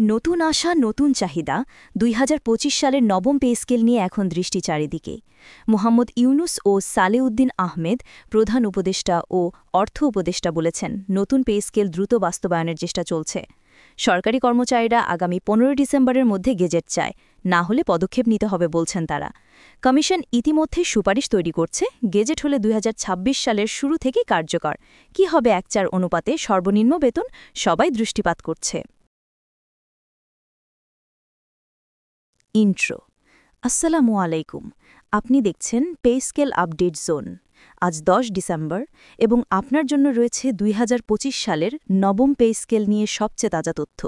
নতুন আশা নতুন চাহিদা ২০২৫ সালের নবম পে স্কেল নিয়ে এখন দৃষ্টি চারিদিকে। মোহাম্মদ ইউনুস ও সালেউদ্দিন আহমেদ প্রধান উপদেষ্টা ও অর্থ উপদেষ্টা বলেছেন, নতুন পে স্কেল দ্রুত বাস্তবায়নের চেষ্টা চলছে। সরকারি কর্মচারীরা আগামী ১৫ ডিসেম্বরের মধ্যে গেজেট চায়, না হলে পদক্ষেপ নিতে হবে বলছেন তারা। কমিশন ইতিমধ্যে সুপারিশ তৈরি করছে, গেজেট হলে ২০২৬ সালের শুরু থেকেই কার্যকর। কি হবে ১:৪ অনুপাতে সর্বনিম্ন বেতন, সবাই দৃষ্টিপাত করছে। ইন্ট্রো। আসসালামু আলাইকুম। আপনি দেখছেন পে স্কেল আপডেট জোন। আজ ১০ ডিসেম্বর এবং আপনার জন্য রয়েছে ২০২৫ সালের নবম পে স্কেল নিয়ে সবচেয়ে তাজা তথ্য,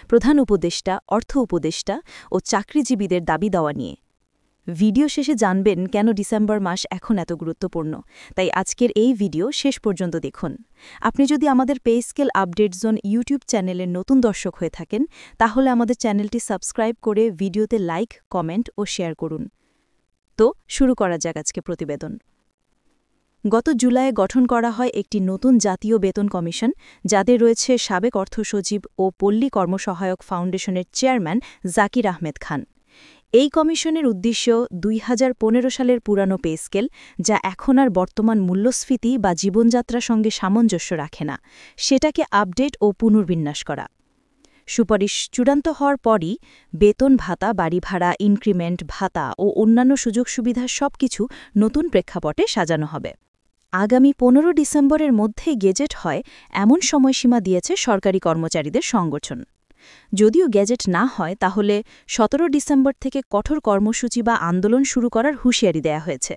প্রধান উপদেষ্টা, অর্থ উপদেষ্টা ও চাকরিজীবীদের দাবি দেওয়া নিয়ে। ভিডিও শেষে জানবেন কেন ডিসেম্বর মাস এখন এত গুরুত্বপূর্ণ, তাই আজকের এই ভিডিও শেষ পর্যন্ত দেখুন। আপনি যদি আমাদের pay scale update zone YouTube চ্যানেলের নতুন দর্শক হয়ে থাকেন, তাহলে আমাদের চ্যানেলটি সাবস্ক্রাইব করে ভিডিওতে লাইক, কমেন্ট ও শেয়ার করুন। তো শুরু করা যাক আজকে প্রতিবেদন। গত জুলাইয়ে গঠন করা হয় একটি নতুন জাতীয় বেতন কমিশন, যাদের রয়েছে সাবেক অর্থ সচিব ও পল্লী কর্মসহায়ক ফাউন্ডেশনের চেয়ারম্যান জাকির আহমেদ খান। এই কমিশনের উদ্দেশ্য ২০১৫ সালের পুরানো পে স্কেল, যা এখন আর বর্তমান মূল্যস্ফীতি বা জীবনযাত্রার সঙ্গে সামঞ্জস্য রাখে না, সেটাকে আপডেট ও পুনর্বিন্যাস করা। সুপারিশ চূড়ান্ত হওয়ার পরই বেতন ভাতা, বাড়ি ভাড়া, ইনক্রিমেন্ট ভাতা ও অন্যান্য সুযোগ সুবিধা সবকিছু নতুন প্রেক্ষাপটে সাজানো হবে। আগামী ১৫ ডিসেম্বরের মধ্যে গেজেট হয় এমন সময়সীমা দিয়েছে সরকারি কর্মচারীদের সংগঠন। যদিও গেজেট না হয়, তাহলে ১৭ ডিসেম্বর থেকে কঠোর কর্মসূচি বা আন্দোলন শুরু করার হুঁশিয়ারি দেয়া হয়েছে।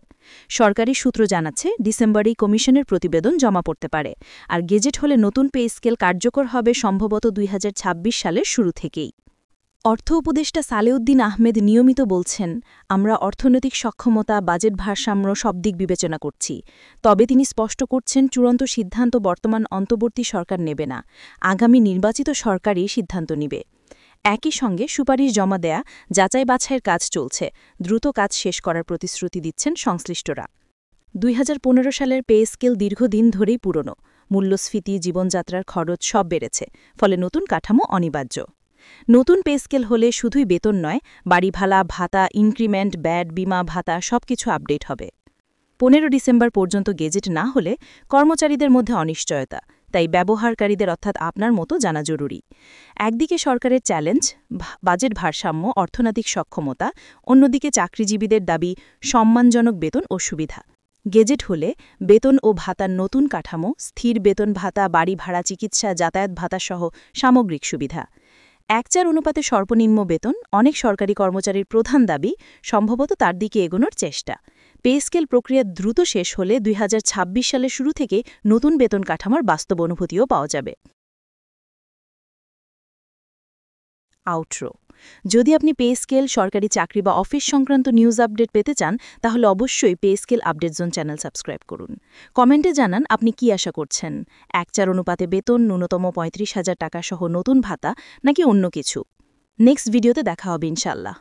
সরকারি সূত্র জানাচ্ছে, ডিসেম্বরেই কমিশনের প্রতিবেদন জমা পড়তে পারে, আর গেজেট হলে নতুন পে স্কেল কার্যকর হবে সম্ভবত ২০২৬ সালের শুরু থেকেই। অর্থ উপদেষ্টা সালেউদ্দিন আহমেদ নিয়মিত বলছেন, আমরা অর্থনৈতিক সক্ষমতা, বাজেট ভারসাম্য সব দিক বিবেচনা করছি। তবে তিনি স্পষ্ট করছেন, চূড়ান্ত সিদ্ধান্ত বর্তমান অন্তর্বর্তী সরকার নেবে না, আগামী নির্বাচিত সরকারই সিদ্ধান্ত নিবে। একই সঙ্গে সুপারিশ জমা দেয়া, যাচাই বাছাইয়ের কাজ চলছে, দ্রুত কাজ শেষ করার প্রতিশ্রুতি দিচ্ছেন সংশ্লিষ্টরা। ২০১৫ সালের পে স্কেল দীর্ঘদিন ধরেই পুরনো, মূল্যস্ফীতি, জীবনযাত্রার খরচ সব বেড়েছে, ফলে নতুন কাঠামো অনিবার্য। নতুন পে স্কেল হলে শুধুই বেতন নয়, বাড়ি ভাড়া, ভাতা, ইনক্রিমেন্ট, ব্যাড, বিমা ভাতা সবকিছু আপডেট হবে। ১৫ ডিসেম্বর পর্যন্ত গেজেট না হলে কর্মচারীদের মধ্যে অনিশ্চয়তা, তাই ব্যবহারকারীদের অর্থাৎ আপনার মতো জানা জরুরি। একদিকে সরকারের চ্যালেঞ্জ, বাজেট ভারসাম্য, অর্থনৈতিক সক্ষমতা, অন্যদিকে চাকরিজীবীদের দাবি সম্মানজনক বেতন ও সুবিধা। গেজেট হলে বেতন ও ভাতার নতুন কাঠামো, স্থির বেতন ভাতা, বাড়ি ভাড়া, চিকিৎসা, যাতায়াত ভাতাসহ সামগ্রিক সুবিধা। ১:৪ অনুপাতে সর্বনিম্ন বেতন অনেক সরকারি কর্মচারীর প্রধান দাবি, সম্ভবত তার দিকে এগোনোর চেষ্টা। পে স্কেল প্রক্রিয়া দ্রুত শেষ হলে ২০২৬ সালের শুরু থেকে নতুন বেতন কাঠামোর বাস্তব অনুভূতিও পাওয়া যাবে। আউটরো। যদি আপনি পে স্কেল, সরকারি চাকরি বা অফিস সংক্রান্ত নিউজ আপডেট পেতে চান, তাহলে অবশ্যই pay scale update zone channel subscribe করুন। কমেন্টে জানান আপনি কি আশা করছেন, ১:৪ অনুপাতে বেতন, ন্যূনতম ৩৫,০০০ টাকা সহ নতুন ভাতা, নাকি অন্য কিছু। নেক্সট ভিডিওতে দেখা হবে ইনশাল্লাহ।